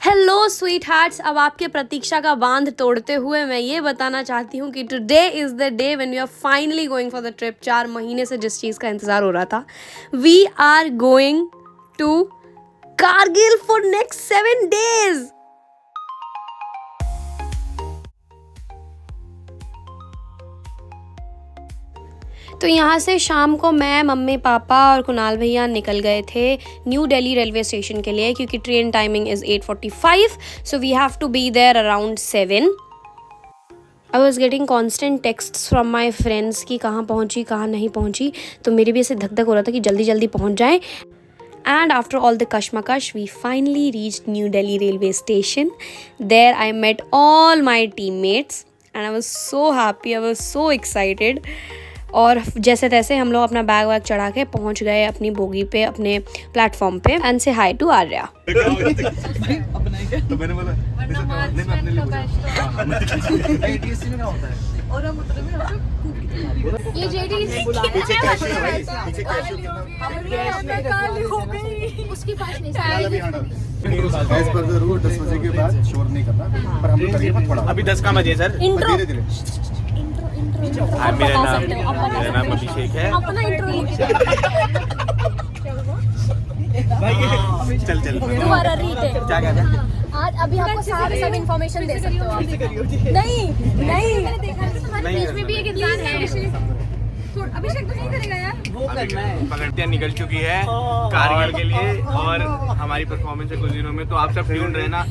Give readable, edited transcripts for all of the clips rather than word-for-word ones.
Hello sweet hearts, अब आपके प्रतीक्षा का बांध तोड़ते हुए मैं ये बताना चाहती हूँ कि today is the day when we are finally going for the trip. 4 महीने से जिस चीज़ का इंतज़ार हो रहा था, we are going to Kargil for next 7 days। तो यहाँ से शाम को मैं, मम्मी, पापा और कुणाल भैया निकल गए थे न्यू दिल्ली रेलवे स्टेशन के लिए, क्योंकि train timing is 8:45, so we have to be there around 7। I was getting constant text from my friends कि कहाँ पहुँची कहाँ नहीं पहुँची, तो मेरी भी ऐसे धक धक हो रहा था कि जल्दी जल्दी पहुँच जाएँ। And after all the kashmakash, we finally reached New Delhi railway station. There I met all my teammates and I was so happy, I was so excited. और जैसे तैसे हम लोग अपना बैग वैग चढ़ा के पहुंच गए अपनी बोगी पे, अपने प्लेटफॉर्म पे। एंड से हाई टू आर्या। तो मैंने बोला ये जेडी पीछे कैश है भाई, पीछे कैश है, उसके पास नहीं एज पर द रूल 10 बजे के बाद शोर नहीं करना, पर हम लोग करेंगे थोड़ा। अभी 10 का बजे सर, धीरे धीरे। मेरा नाम अभिषेक है। अपना इंट्रो चल दोबारा रीटेक। क्या कहते हैं? आज अभी आपको सारे सब इन्फॉर्मेशन दे सकते हो आप। नहीं मैंने देखा तुम्हारे बीच में भी एक इंसान है। अभिषेक तो नहीं करेगा यार, वो करना है। पगड़ियाँ निकल चुकी है कारगिल के लिए और हमारी परफॉर्मेंस है कुछ दिनों में, तो आप सब ट्यून रहना।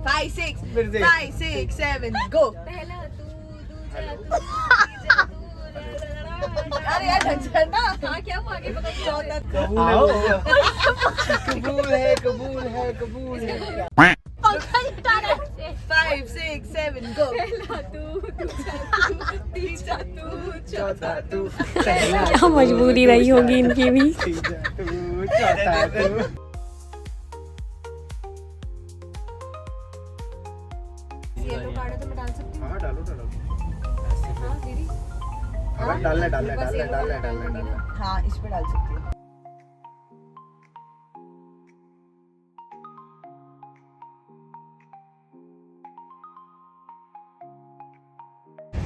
5 6 7 गो। पहला तू, दूसरा तू, अरे यार झंझना। हाँ क्या हुआ आगे बताओ। चौथा कबूल है। 5 6 7 गो। पहला तू, दूसरा तू, तीसरा तू, चौथा तू। क्या मजबूरी रही होगी इनकी भी। येलो कार्ड है तो मैं डाल सकती हूँ। हाँ डालो डालो। हाँ दीदी, डालना। हाँ इस पे डाल सकती हूँ।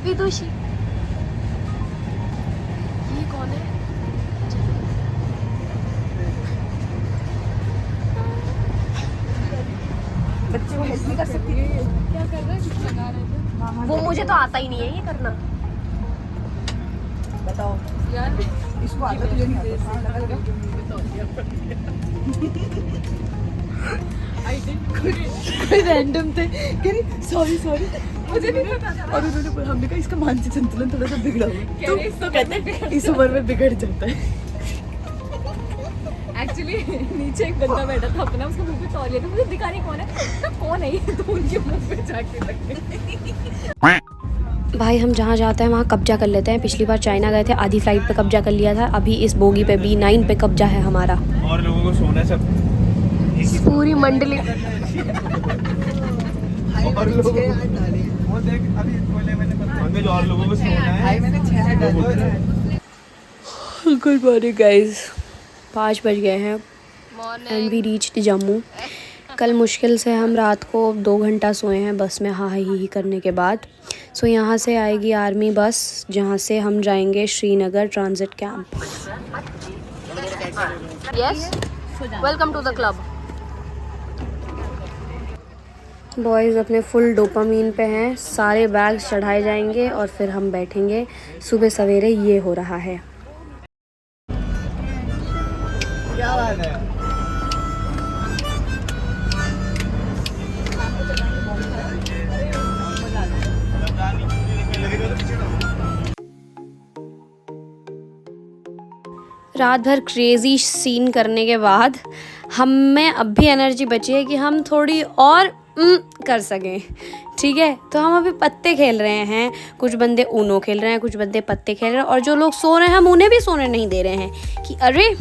विदुषी ये कौन है? बच्चे को हेल्प नहीं कर सकती। क्या कर रहा है? कुछ लगा रहे थे। वो मुझे तो आता ही नहीं है ये करना। बताओ यार इसको आता, तुझे नहीं आता? हाँ लगा लगा। कोई रैंडम थे, कह रही सॉरी मुझे नहीं पता था। और उन्होंने हमने कहा इसका मानसिक संतुलन थोड़ा सा बिगड़ा हुआ है, तो कहते हैं इस उम्र में बिगड़ जाता है। एक्चुअली नीचे एक बंदा बैठा था अपना, उसका मुंह पे तौलिया था, मुझे दिखा नहीं कौन है, तो कौन है ये, तो उनके मुंह पे जाके लग गई। भाई हम जहाँ जाते हैं वहाँ कब्जा कर लेते हैं। पिछली बार चाइना गए थे, आधी फ्लाइट पे कब्जा कर लिया था। अभी इस बोगी पे B9 पे कब्जा है हमारा। और लोगों को सोना है सब, पूरी मंडली। और लोगों वो देख अभी बोले मैंने और लोगों को सोना है। भाई मैंने 6 डाले। गुड मॉर्निंग गाइस, 5 बज गए हैं एंड वी रीच्ड जम्मू। कल मुश्किल से हम रात को 2 घंटा सोए हैं बस में, हाँ ही करने के बाद। सो यहाँ से आएगी आर्मी बस, जहाँ से हम जाएंगे Srinagar transit camp. Yes, welcome to the club. Boys अपने फुल डोपामीन पे हैं, सारे बैग्स चढ़ाए जाएंगे और फिर हम बैठेंगे। सुबह सवेरे ये हो रहा है। क्या बात है? रात भर क्रेज़ी सीन करने के बाद हम में अब भी एनर्जी बची है कि हम थोड़ी और कर सकें। ठीक है, तो हम अभी पत्ते खेल रहे हैं, कुछ बंदे ऊनो खेल रहे हैं, कुछ बंदे पत्ते खेल रहे हैं, और जो लोग सो रहे हैं हम उन्हें भी सोने नहीं दे रहे हैं कि अरे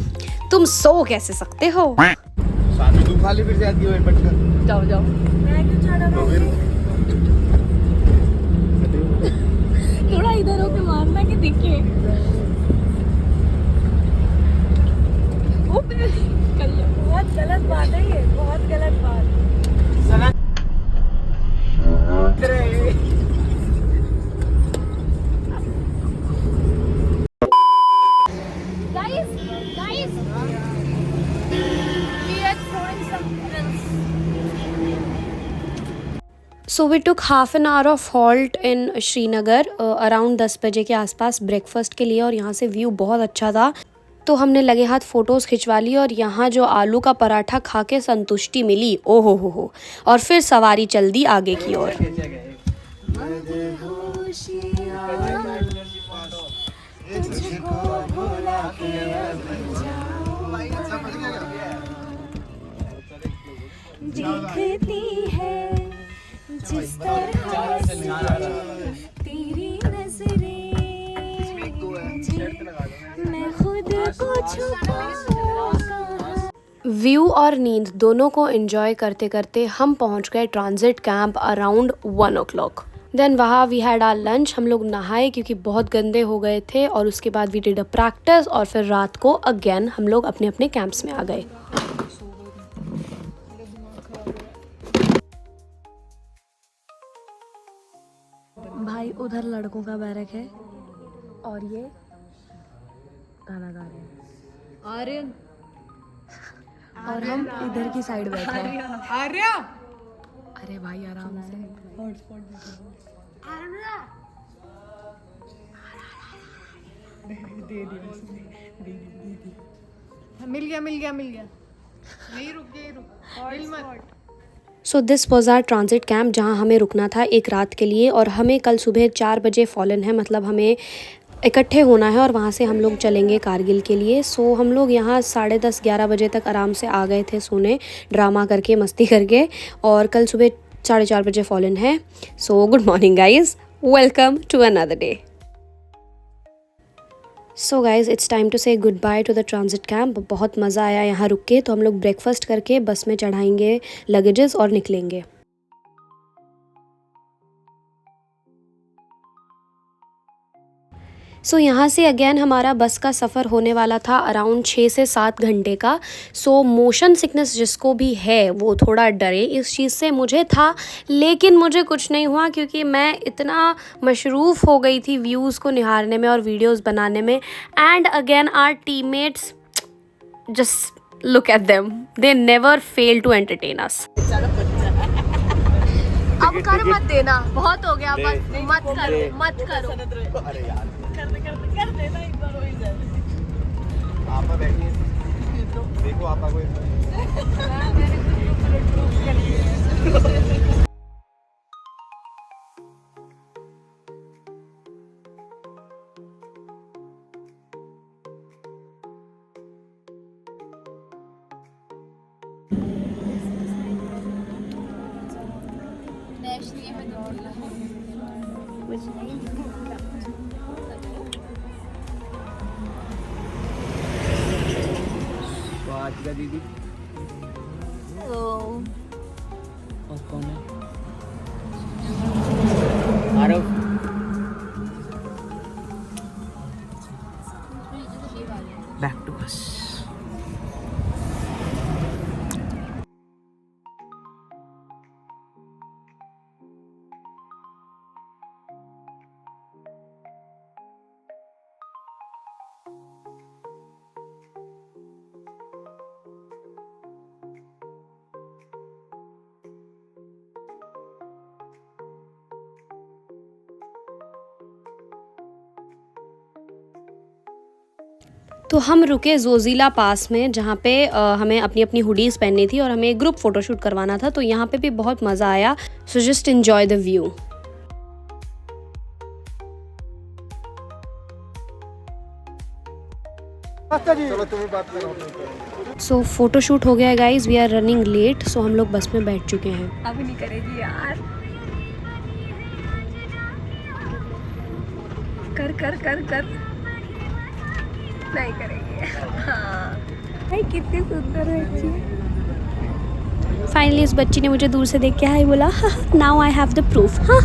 तुम सो कैसे सकते हो। सामने तू खाली फिर जाती हो पटकन। जाओ मैं क्यों जा रहा हूँ? थोड़ा इधर होके मारना कि दिखे। बात है ये, बहुत गलत बात। Guys, we are throwing some pills. So we took half an hour of halt in Srinagar around 10 बजे के आसपास ब्रेकफास्ट के लिए, और यहाँ से व्यू बहुत अच्छा था तो हमने लगे हाथ फ़ोटोज़ खिंचवा ली। और यहाँ जो आलू का पराठा खा के संतुष्टि मिली, ओ हो, और फिर सवारी चल दी आगे की ओर। देखती है जिस तरह तेरी नजरें, मैं खुद को छुपाऊंगा। व्यू और नींद दोनों को एंजॉय करते करते हम पहुंच गए transit camp around 1 o'clock। Then वहाँ वी हैड आवर लंच। हम लोग नहाए क्योंकि बहुत गंदे हो गए थे, और उसके बाद वी डिड अ प्रैक्टिस, और फिर रात को अगेन हम लोग अपने अपने कैंप्स में आ गए। भाई उधर लड़कों का बैरक है और ये गाना गा रहे हैं आर्यन, और हम इधर की साइड बैठे हैं। आर्या, अरे भाई आराम से। मिल गया नहीं रुक मत। So this was our transit camp, जहाँ हमें रुकना था एक रात के लिए, और हमें कल सुबह 4 बजे फॉलन है, मतलब हमें इकट्ठे होना है और वहाँ से हम लोग चलेंगे कारगिल के लिए। सो हम लोग यहाँ 10:30-11 बजे तक आराम से आ गए थे सोने, ड्रामा करके, मस्ती करके, और कल सुबह 4:30 बजे फॉलन है। So good morning guys, welcome to another day. So guys, it's time to say goodbye to the transit camp. बहुत मज़ा आया यहाँ रुक के, तो हम लोग ब्रेकफास्ट करके बस में चढ़ाएंगे लगेजेस और निकलेंगे। सो यहाँ से अगेन हमारा बस का सफ़र होने वाला था अराउंड 6 से 7 घंटे का। सो मोशन सिकनेस जिसको भी है वो थोड़ा डरे इस चीज़ से, मुझे था, लेकिन मुझे कुछ नहीं हुआ क्योंकि मैं इतना मशरूफ़ हो गई थी व्यूज़ को निहारने में और वीडियोस बनाने में। And again our teammates, just look at them, they never fail to entertain us. अब कर मत देना, बहुत हो गया, बस मत करो। कर देना एक बार हो ही जाए। आपा बैठिए, देखो आपा को दीदी और कौन है? आरव। बैक टू बस। तो हम रुके जोजिला पास में, जहाँ पे हमें अपनी अपनी हुडीज़ पहननी थी और हमें ग्रुप फ़ोटोशूट करवाना था। तो यहाँ पे भी बहुत मज़ा आया। So just enjoy the view. चलो तुम्हें बात करो। सो फ़ोटोशूट हो गया guys, we are running late. So हम लोग बस में बैठ चुके हैं। अब नहीं करेगी यार, कर नहीं करेंगे। हाँ भाई, कितनी सुंदर है अच्छी। फाइनली इस बच्ची ने मुझे दूर से देख के हाय बोला, now I have the proof. हाँ,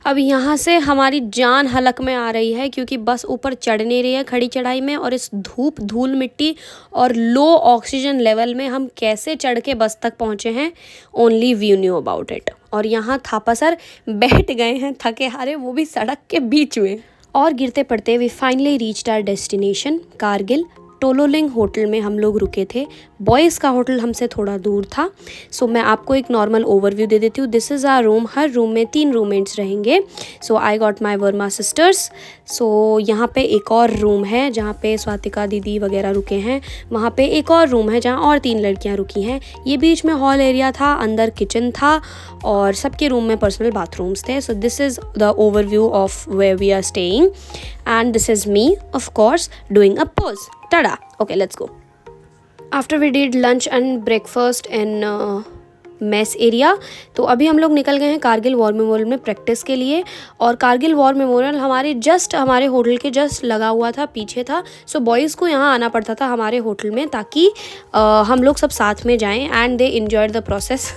अब यहाँ से हमारी जान हलक में आ रही है क्योंकि बस ऊपर चढ़ नहीं रही है खड़ी चढ़ाई में, और इस धूप धूल मिट्टी और लो ऑक्सीजन लेवल में हम कैसे चढ़ के बस तक पहुँचे हैं, only we knew about it. और यहाँ थापा सर बैठ गए हैं थके हारे, वो भी सड़क के बीच में। और गिरते पड़ते we finally reached our destination Kargil. Tololing hotel में हम लोग रुके थे। बॉयज़ का होटल हमसे थोड़ा दूर था। सो मैं आपको एक नॉर्मल ओवरव्यू दे देती हूँ। This is our room. हर रूम में 3 रूममेट्स रहेंगे। So I got my Varma sisters. So यहाँ पे एक और रूम है जहाँ पे स्वातिका दीदी वगैरह रुके हैं। वहाँ पे एक और रूम है जहाँ और 3 लड़कियाँ रुकी हैं। ये बीच में हॉल एरिया था, अंदर किचन था और सबके रूम में पर्सनल बाथरूम्स थे। So this is the overview of where we are staying and this is me of course doing a pose. Tada! Okay, let's go. After we did lunch and breakfast in mess area, तो अभी हम लोग निकल गए हैं Kargil war memorial में practice के लिए। और कारगिल वॉर मेमोरियल हमारे होटल के जस्ट लगा हुआ था, पीछे था। सो बॉयज़ को यहाँ आना पड़ता था हमारे होटल में ताकि हम लोग सब साथ में जाएं and they enjoyed the process.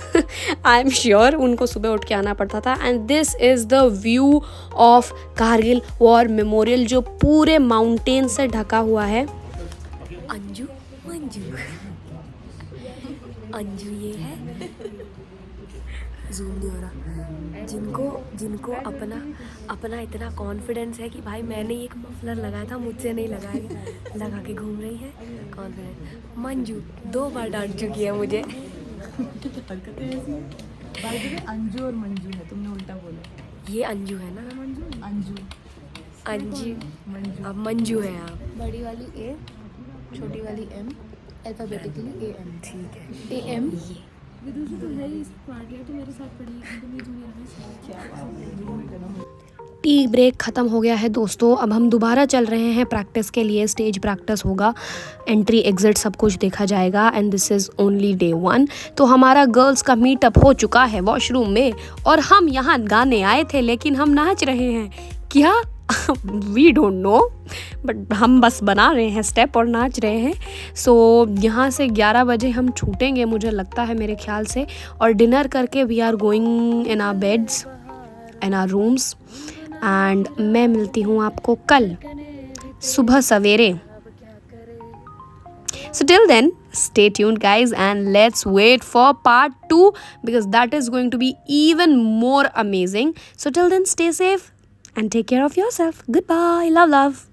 I am sure उनको सुबह उठ के आना पड़ता था। And this is the view of Kargil war memorial जो पूरे माउंटेन से ढका हुआ है। अंजू मंजू अंजू ये है, जूम नहीं हो रहा, जिनको अपना इतना कॉन्फिडेंस है कि भाई मैंने एक मफलर लगाया था, मुझसे नहीं लगाया, लगा के घूम रही है कॉन्फिडेंस। मंजू 2 बार डांट चुकी है मुझे। अंजू और मंजू है, तुमने उल्टा बोला। ये अंजू है ना, अंजू अब मंजू है आप। बड़ी वाली ए, छोटी वाली एम, अल्फाबेटिकली AM। ठीक है, AM। विदुषी तो है ही इस पार्ट है, तो मेरे साथ पढ़ी तो मेरी जूनियर में। टी ब्रेक ख़त्म हो गया है दोस्तों। अब हम दोबारा चल रहे हैं प्रैक्टिस के लिए। स्टेज प्रैक्टिस होगा, एंट्री एग्ज़िट सब कुछ देखा जाएगा। And this is only day 1। तो हमारा गर्ल्स का मीटअप हो चुका है वॉशरूम में और हम यहाँ गाने आए थे लेकिन हम नाच रहे हैं क्या? वी डोंट नो, बट हम बस बना रहे हैं स्टेप और नाच रहे हैं। सो यहाँ से 11 बजे हम छूटेंगे मुझे लगता है, मेरे ख्याल से। और डिनर करके we are going in our beds, in our rooms. And मैं मिलती हूँ आपको कल सुबह सवेरे। So till then, stay tuned guys and let's wait for part 2 because that is going to be even more amazing. So till then, stay safe and take care of yourself. Goodbye. Love.